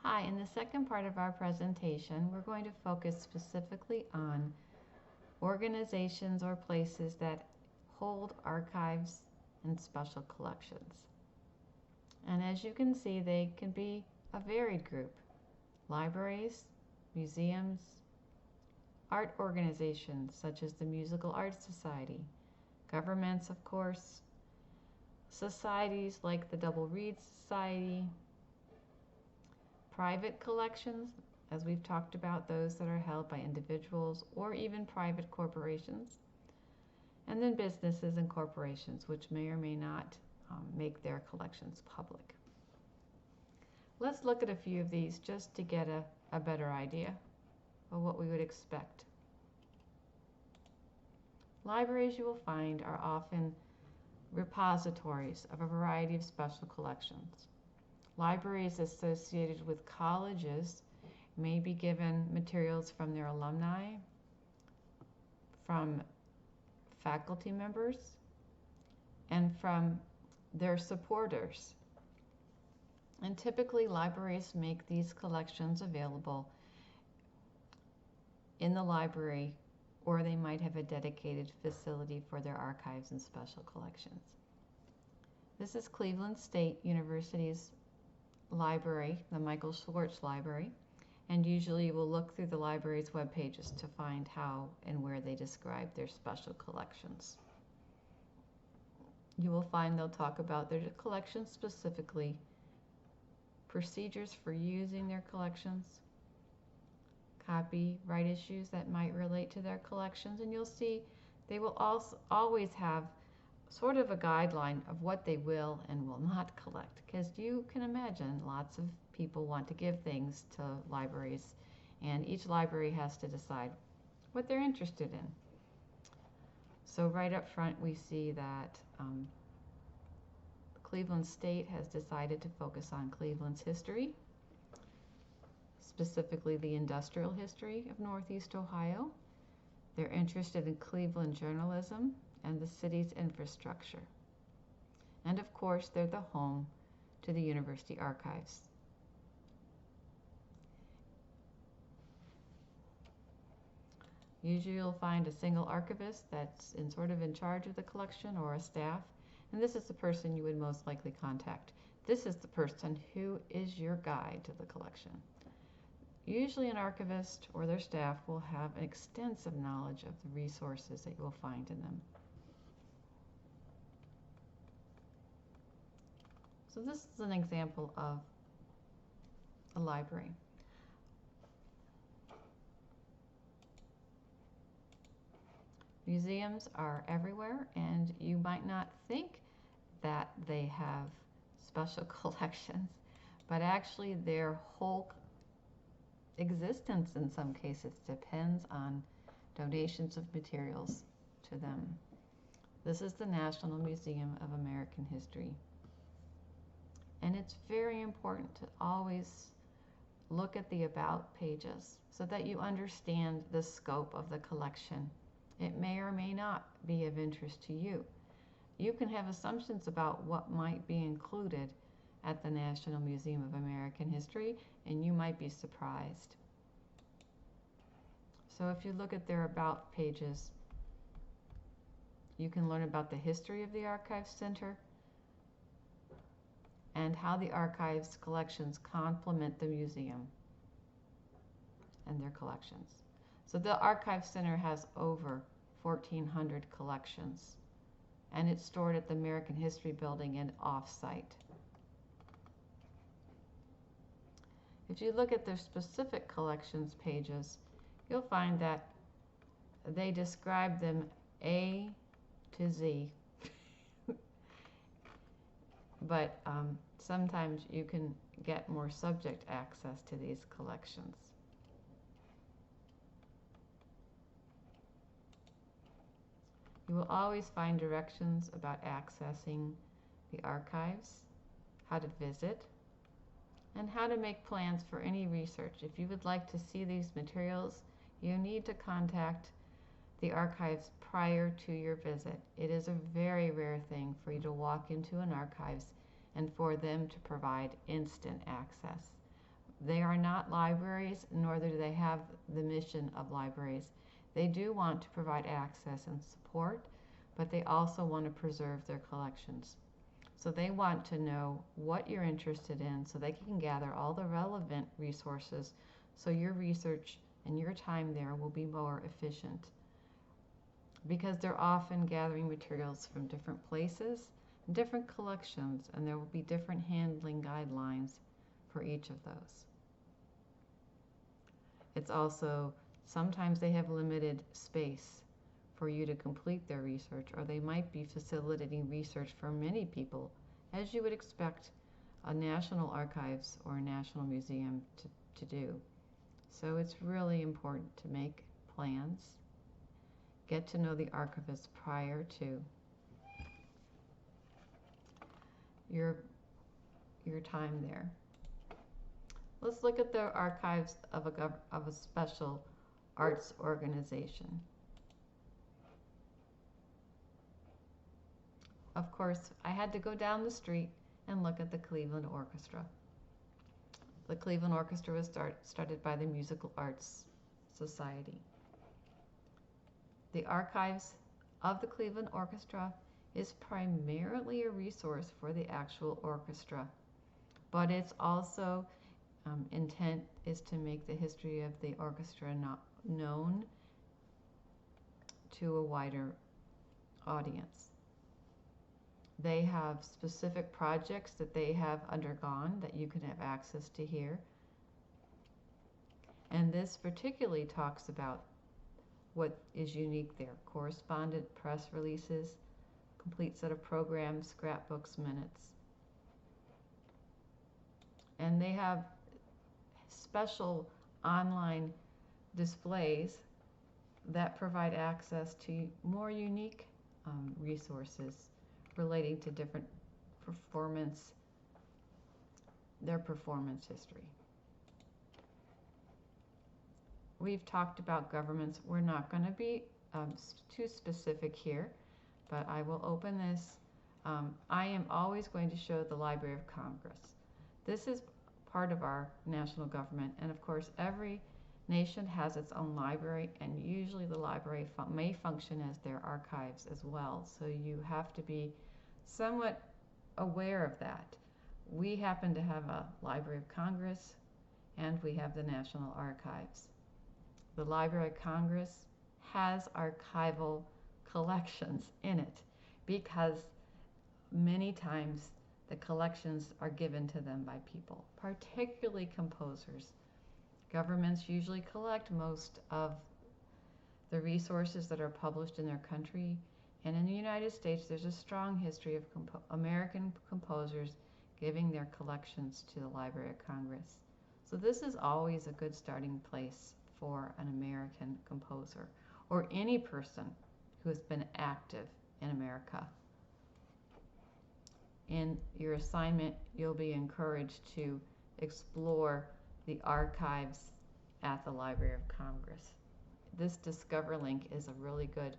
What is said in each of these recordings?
Hi, in the second part of our presentation, we're going to focus specifically on organizations or places that hold archives and special collections. And as you can see, they can be a varied group: libraries, museums, art organizations such as the Musical Arts Society, governments, of course, societies like the Double Reed Society, private collections, as we've talked about, those that are held by individuals or even private corporations, and then businesses and corporations, which may or may not make their collections public. Let's look at a few of these just to get a better idea of what we would expect. Libraries, you will find, are often repositories of a variety of special collections. Libraries associated with colleges may be given materials from their alumni, from faculty members, and from their supporters. And typically libraries make these collections available in the library, or they might have a dedicated facility for their archives and special collections. This is Cleveland State University's library, the Michael Schwartz Library, and usually you will look through the library's web pages to find how and where they describe their special collections. You will find they'll talk about their collections specifically, procedures for using their collections, copyright issues that might relate to their collections, and you'll see they will also always have sort of a guideline of what they will and will not collect, because you can imagine lots of people want to give things to libraries, and each library has to decide what they're interested in. So right up front we see that Cleveland State has decided to focus on Cleveland's history, specifically the industrial history of Northeast Ohio. They're interested in Cleveland journalism and the city's infrastructure. And of course, they're the home to the university archives. Usually you'll find a single archivist that's sort of in charge of the collection, or a staff, and this is the person you would most likely contact. This is the person who is your guide to the collection. Usually an archivist or their staff will have an extensive knowledge of the resources that you will find in them. So this is an example of a library. Museums are everywhere, and you might not think that they have special collections, but actually their whole existence in some cases depends on donations of materials to them. This is the National Museum of American History. And it's very important to always look at the about pages so that you understand the scope of the collection. It may or may not be of interest to you. You can have assumptions about what might be included at the National Museum of American History, and you might be surprised. So if you look at their about pages, you can learn about the history of the Archives Center and how the archives collections complement the museum and their collections. So the Archives Center has over 1,400 collections, and it's stored at the American History Building and off-site. If you look at their specific collections pages, you'll find that they describe them A to Z. But sometimes you can get more subject access to these collections. You will always find directions about accessing the archives, how to visit, and how to make plans for any research. If you would like to see these materials, you need to contact the archives prior to your visit. It is a very rare thing for you to walk into an archives and for them to provide instant access. They are not libraries, nor do they have the mission of libraries. They do want to provide access and support, but they also want to preserve their collections. So they want to know what you're interested in so they can gather all the relevant resources so your research and your time there will be more efficient. Because they're often gathering materials from different places, different collections, and there will be different handling guidelines for each of those. It's also, sometimes they have limited space for you to complete their research, or they might be facilitating research for many people, as you would expect a national archives or a national museum to do. So it's really important to make plans, get to know the archivist prior to your time there. Let's look at the archives of a special arts organization. Of course, I had to go down the street and look at the Cleveland Orchestra. The Cleveland Orchestra was started by the Musical Arts Society. The archives of the Cleveland Orchestra is primarily a resource for the actual orchestra, but its also intent is to make the history of the orchestra known to a wider audience. They have specific projects that they have undergone that you can have access to here. And this particularly talks about what is unique there. Correspondent press releases, complete set of programs, scrapbooks, minutes. And they have special online displays that provide access to more unique resources relating to different their performance history. We've talked about governments. We're not going to be too specific here, but I will open this. I am always going to show the Library of Congress. This is part of our national government, and of course every nation has its own library, and usually the library may function as their archives as well, so you have to be somewhat aware of that. We happen to have a Library of Congress, and we have the National Archives. The Library of Congress has archival collections in it because many times the collections are given to them by people, particularly composers. Governments usually collect most of the resources that are published in their country, and in the United States there's a strong history of American composers giving their collections to the Library of Congress. So this is always a good starting place for an American composer or any person who has been active in America. In your assignment, you'll be encouraged to explore the archives at the Library of Congress. This Discover link is a really good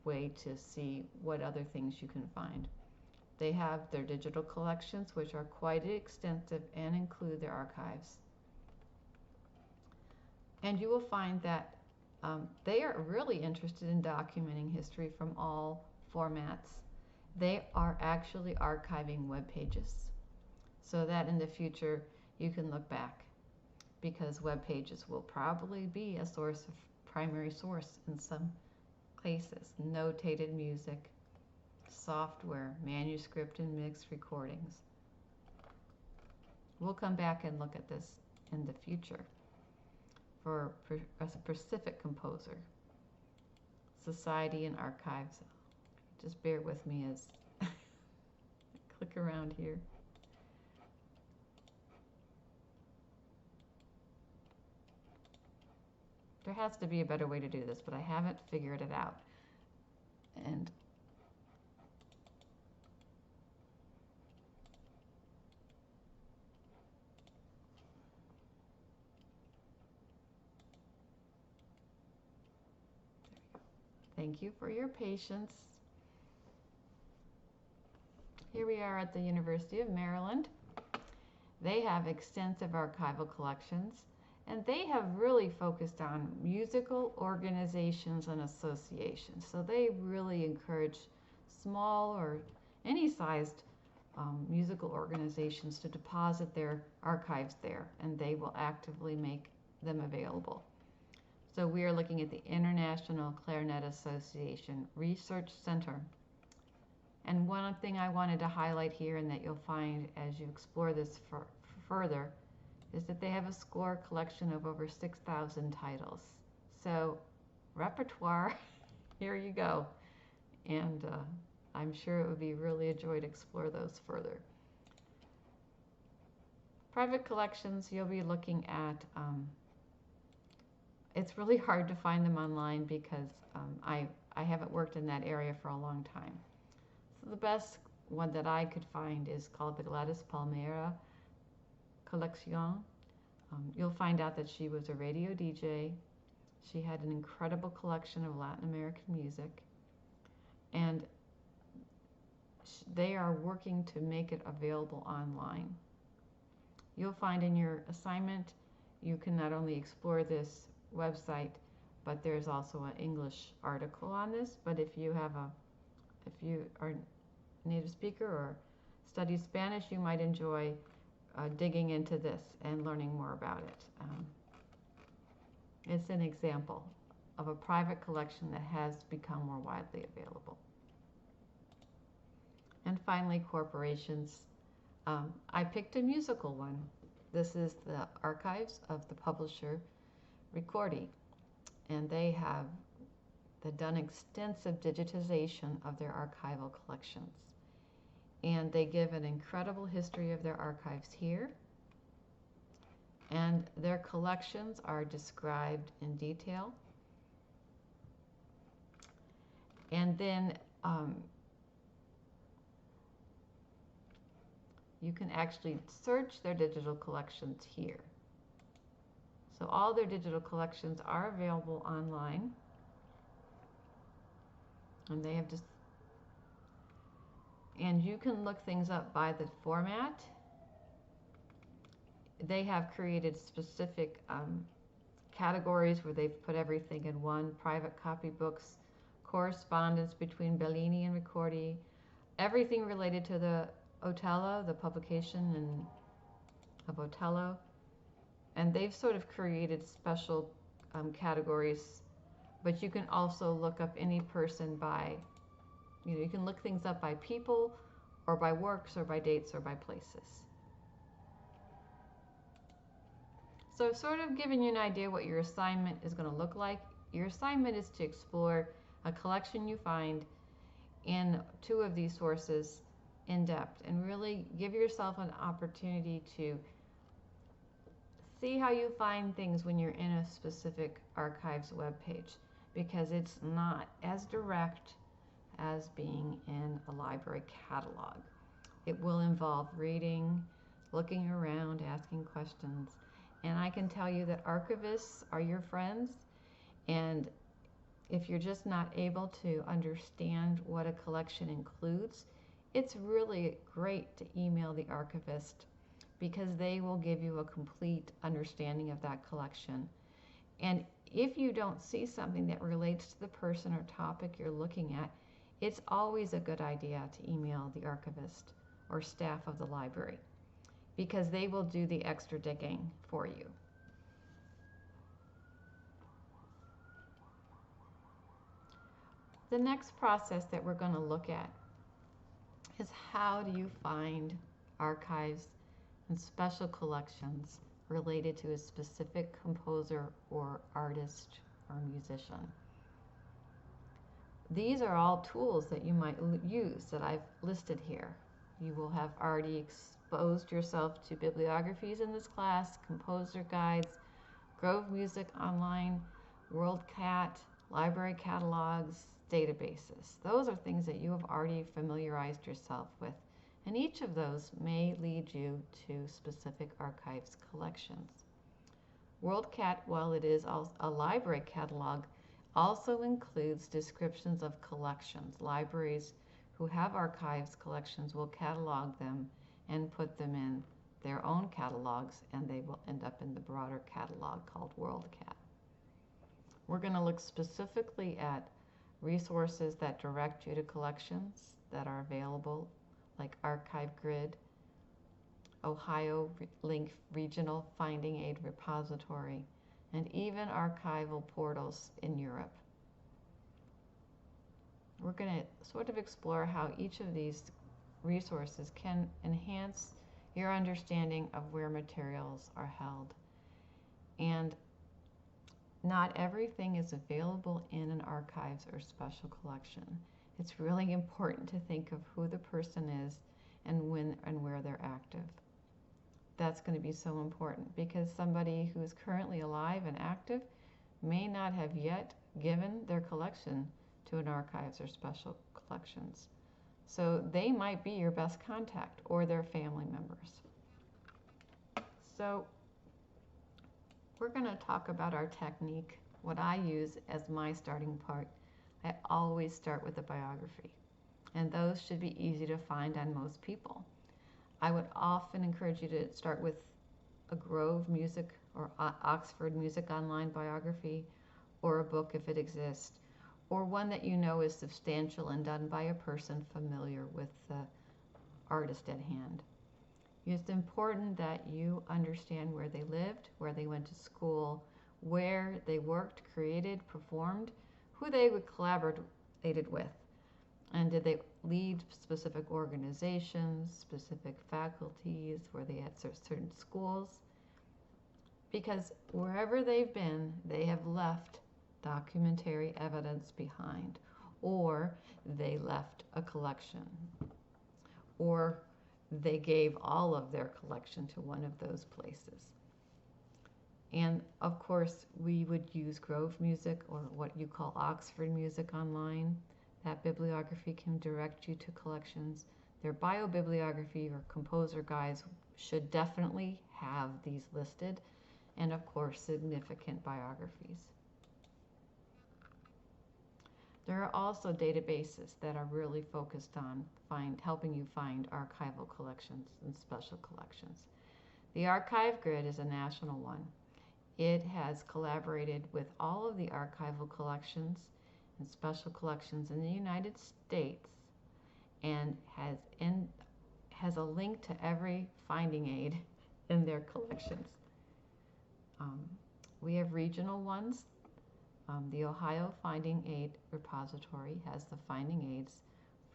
way to see what other things you can find. They have their digital collections, which are quite extensive and include their archives. And you will find that they are really interested in documenting history from all formats. They are actually archiving web pages so that in the future you can look back, because web pages will probably be a primary source in some places. Notated music, software, manuscript and mixed recordings. We'll come back and look at this in the future for a specific composer. Society and archives. Just bear with me as I click around here. There has to be a better way to do this, but I haven't figured it out. And thank you for your patience. Here we are at the University of Maryland, They have extensive archival collections, and they have really focused on musical organizations and associations. So they really encourage small or any sized musical organizations to deposit their archives there, and they will actively make them available. So we are looking at the International Clarinet Association Research Center. And one thing I wanted to highlight here, and that you'll find as you explore this further, is that they have a score collection of over 6,000 titles. So repertoire, here you go. And I'm sure it would be really a joy to explore those further. Private collections, you'll be looking at, it's really hard to find them online because I haven't worked in that area for a long time. So the best one that I could find is called the Gladys Palmera Collection. You'll find out that she was a radio DJ. She had an incredible collection of Latin American music, and they are working to make it available online. You'll find in your assignment you can not only explore this website, but there's also an English article on this. But if you are a native speaker or study Spanish, you might enjoy digging into this and learning more about it. It's an example of a private collection that has become more widely available. And finally, corporations. I picked a musical one. This is the archives of the publisher Ricordi, and they have done extensive digitization of their archival collections. And they give an incredible history of their archives here. And their collections are described in detail. And then you can actually search their digital collections here. So all their digital collections are available online. And they have just, and you can look things up by the format. They have created specific categories where they've put everything in one: private copybooks, correspondence between Bellini and Ricordi, everything related to the Otello, the publication of Otello. And they've sort of created special categories, but you can also look up any person by, you can look things up by people or by works or by dates or by places. So sort of giving you an idea what your assignment is going to look like. Your assignment is to explore a collection you find in 2 of these sources in depth, and really give yourself an opportunity to see how you find things when you're in a specific archives webpage, because it's not as direct as being in a library catalog. It will involve reading, looking around, asking questions. And I can tell you that archivists are your friends, and if you're just not able to understand what a collection includes, it's really great to email the archivist, because they will give you a complete understanding of that collection. And if you don't see something that relates to the person or topic you're looking at, it's always a good idea to email the archivist or staff of the library, because they will do the extra digging for you. The next process that we're going to look at is how do you find archives and special collections related to a specific composer or artist or musician. These are all tools that you might use that I've listed here. You will have already exposed yourself to bibliographies in this class, composer guides, Grove Music Online, WorldCat, library catalogs, databases. Those are things that you have already familiarized yourself with, and each of those may lead you to specific archives collections. WorldCat, while it is a library catalog, also includes descriptions of collections. Libraries who have archives collections will catalog them and put them in their own catalogs, and they will end up in the broader catalog called WorldCat. We're going to look specifically at resources that direct you to collections that are available, like ArchiveGrid, Ohio Link Regional Finding Aid Repository, and even archival portals in Europe. We're going to sort of explore how each of these resources can enhance your understanding of where materials are held. And not everything is available in an archives or special collection. It's really important to think of who the person is and when and where they're active. That's going to be so important because somebody who is currently alive and active may not have yet given their collection to an archives or special collections. So they might be your best contact or their family members. So we're going to talk about our technique, what I use as my starting part. I always start with a biography, and those should be easy to find on most people. I would often encourage you to start with a Grove Music or Oxford Music Online biography, or a book if it exists, or one that you know is substantial and done by a person familiar with the artist at hand. It's important that you understand where they lived, where they went to school, where they worked, created, performed, who they collaborated with, and did they lead specific organizations, specific faculties, where they had certain schools. Because wherever they've been, they have left documentary evidence behind, or they left a collection, or they gave all of their collection to one of those places. And of course, we would use Grove Music, or what you call Oxford Music Online. That bibliography can direct you to collections. Their biobibliography or composer guides should definitely have these listed, and of course, significant biographies. There are also databases that are really focused on helping you find archival collections and special collections. The ArchiveGrid is a national one. It has collaborated with all of the archival collections and special collections in the United States, and has a link to every finding aid in their collections. We have regional ones. The Ohio Finding Aid Repository has the finding aids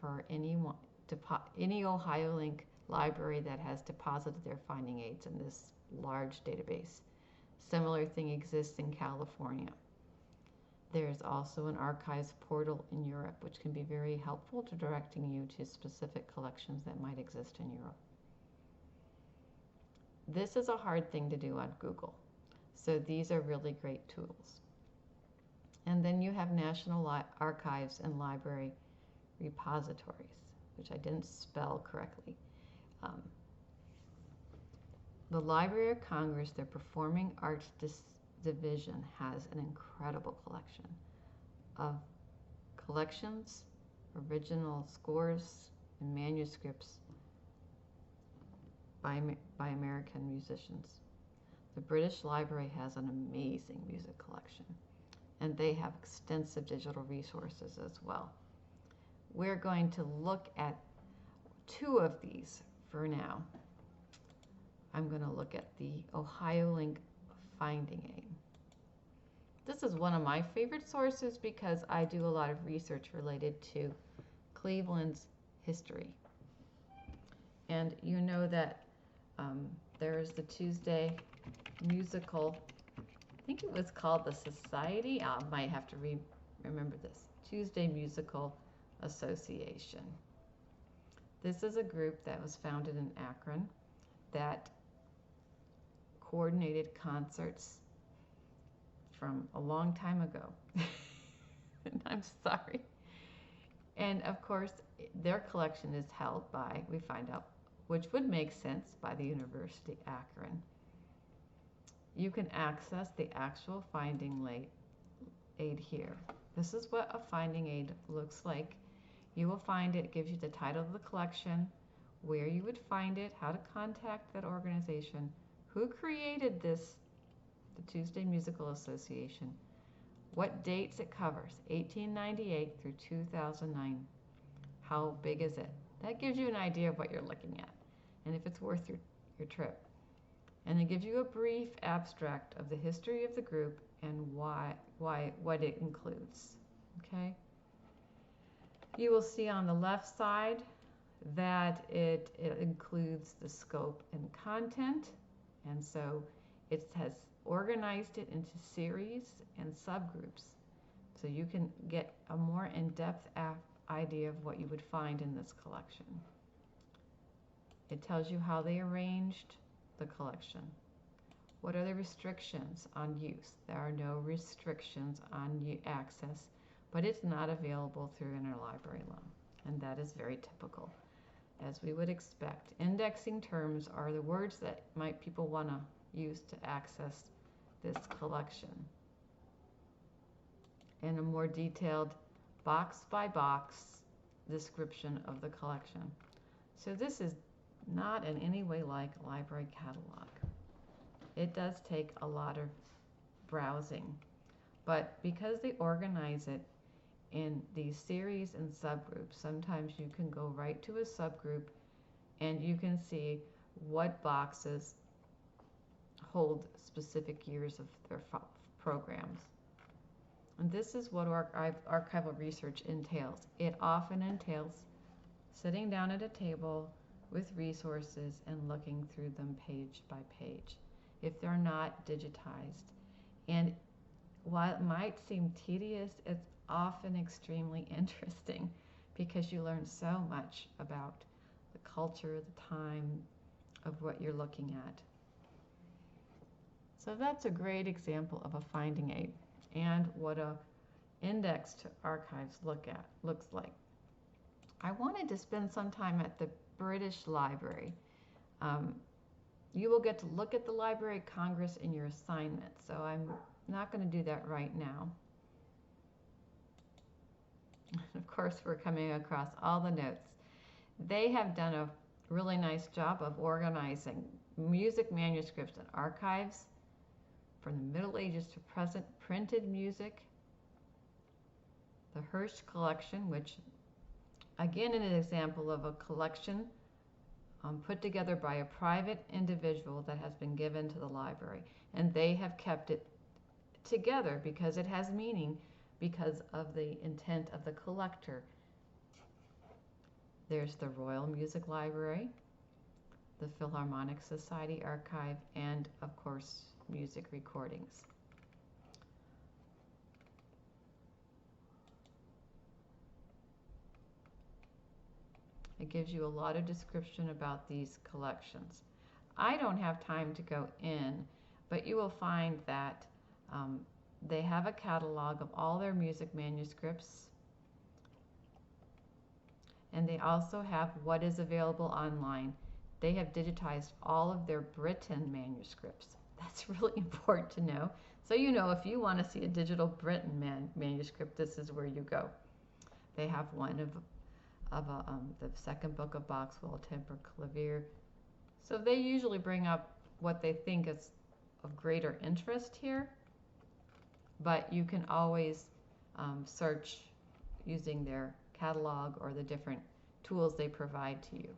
for any Ohio Link library that has deposited their finding aids in this large database. Similar thing exists in California. There's also an archives portal in Europe, which can be very helpful to directing you to specific collections that might exist in Europe. This is a hard thing to do on Google, so these are really great tools. And then you have National Archives and Library Repositories, which I didn't spell correctly. The Library of Congress, their Performing Arts Division, has an incredible collection of collections, original scores, and manuscripts by American musicians. The British Library has an amazing music collection, and they have extensive digital resources as well. We're going to look at two of these for now. I'm going to look at the Ohio Link Finding Aid. This is one of my favorite sources because I do a lot of research related to Cleveland's history. And you know that there is the Tuesday musical, I think it was called the Society, I might have to remember this, Tuesday Musical Association. This is a group that was founded in Akron that coordinated concerts from a long time ago. And I'm sorry. And of course, their collection is held by, we find out, which would make sense, by the University of Akron. You can access the actual finding aid here. This is what a finding aid looks like. You will find it gives you the title of the collection, where you would find it, how to contact that organization, who created this, the Tuesday Musical Association, what dates it covers, 1898 through 2009. How big is it? That gives you an idea of what you're looking at and if it's worth your trip. And it gives you a brief abstract of the history of the group and what it includes. Okay? You will see on the left side that it includes the scope and content, and so it has organized it into series and subgroups, so you can get a more in-depth idea of what you would find in this collection. It tells you how they arranged the collection. What are the restrictions on use? There are no restrictions on access, but it's not available through interlibrary loan, and that is very typical, as we would expect. Indexing terms are the words that people want to use to access this collection. And a more detailed box by box description of the collection. So this is not in any way like a library catalog. It does take a lot of browsing, but because they organize it in these series and subgroups, sometimes you can go right to a subgroup and you can see what boxes hold specific years of their programs. And this is what archival research entails. It often entails sitting down at a table with resources and looking through them page by page, if they're not digitized. And while it might seem tedious, it's often extremely interesting because you learn so much about the culture, the time of what you're looking at. So that's a great example of a finding aid and what a index to archives looks like. I wanted to spend some time at the British Library. You will get to look at the Library of Congress in your assignment, so I'm not going to do that right now. Of course, we're coming across all the notes. They have done a really nice job of organizing music manuscripts and archives from the Middle Ages to present, printed music, the Hirsch collection, which again is an example of a collection put together by a private individual that has been given to the library, and they have kept it together because it has meaning because of the intent of the collector. There's the Royal Music Library, the Philharmonic Society Archive, and of course music recordings. It gives you a lot of description about these collections. I don't have time to go in, but you will find that they have a catalog of all their music manuscripts, and they also have what is available online. They have digitized all of their Britain manuscripts. That's really important to know. So you know, if you want to see a digital Britain manuscript, this is where you go. They have one of the second book of Boxwell, Temper Clavier. So they usually bring up what they think is of greater interest here, but you can always search using their catalog or the different tools they provide to you.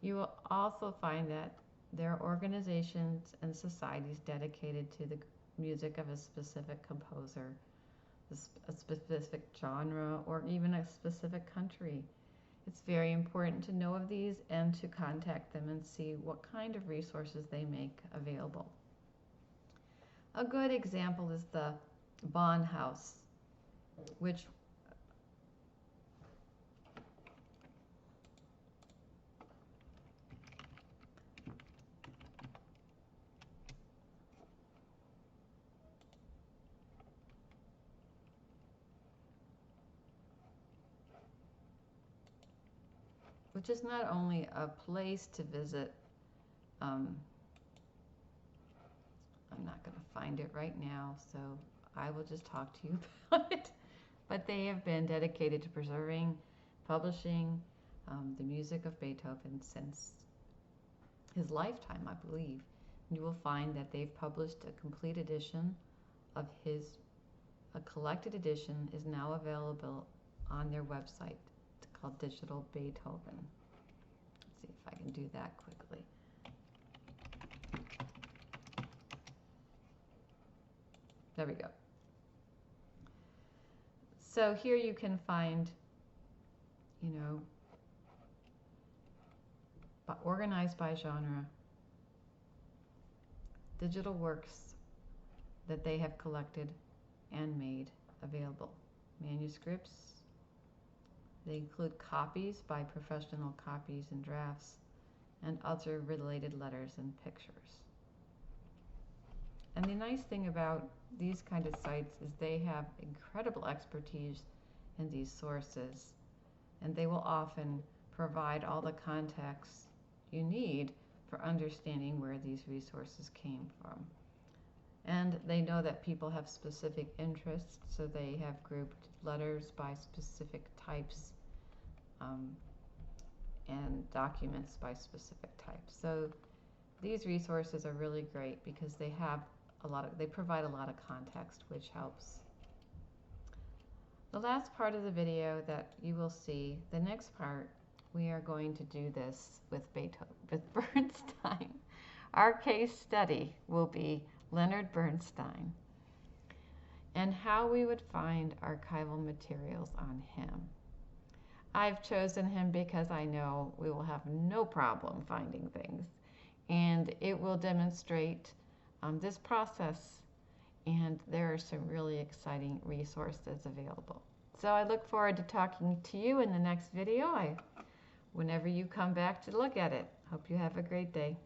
You will also find that there are organizations and societies dedicated to the music of a specific composer, a specific genre, or even a specific country. It's very important to know of these and to contact them and see what kind of resources they make available. A good example is the Bonn House, which is not only a place to visit. I'm not going to find it right now, so I will just talk to you about it. but they have been dedicated to preserving, publishing the music of Beethoven since his lifetime, I believe. You will find that they've published a complete edition of a collected edition is now available on their website. It's called Digital Beethoven. Let's see if I can do that quickly. There we go. So here you can find, organized by genre, digital works that they have collected and made available. Manuscripts, they include copies by professional copies and drafts, and other related letters and pictures. And the nice thing about these kind of sites is they have incredible expertise in these sources, and they will often provide all the context you need for understanding where these resources came from. And they know that people have specific interests, so they have grouped letters by specific types and documents by specific types. So these resources are really great because they provide a lot of context, which helps. The last part of the video that you will see, the next part, we are going to do this with Bernstein. Our case study will be Leonard Bernstein and how we would find archival materials on him. I've chosen him because I know we will have no problem finding things, and it will demonstrate this process, and there are some really exciting resources available. So I look forward to talking to you in the next video whenever you come back to look at it. Hope you have a great day.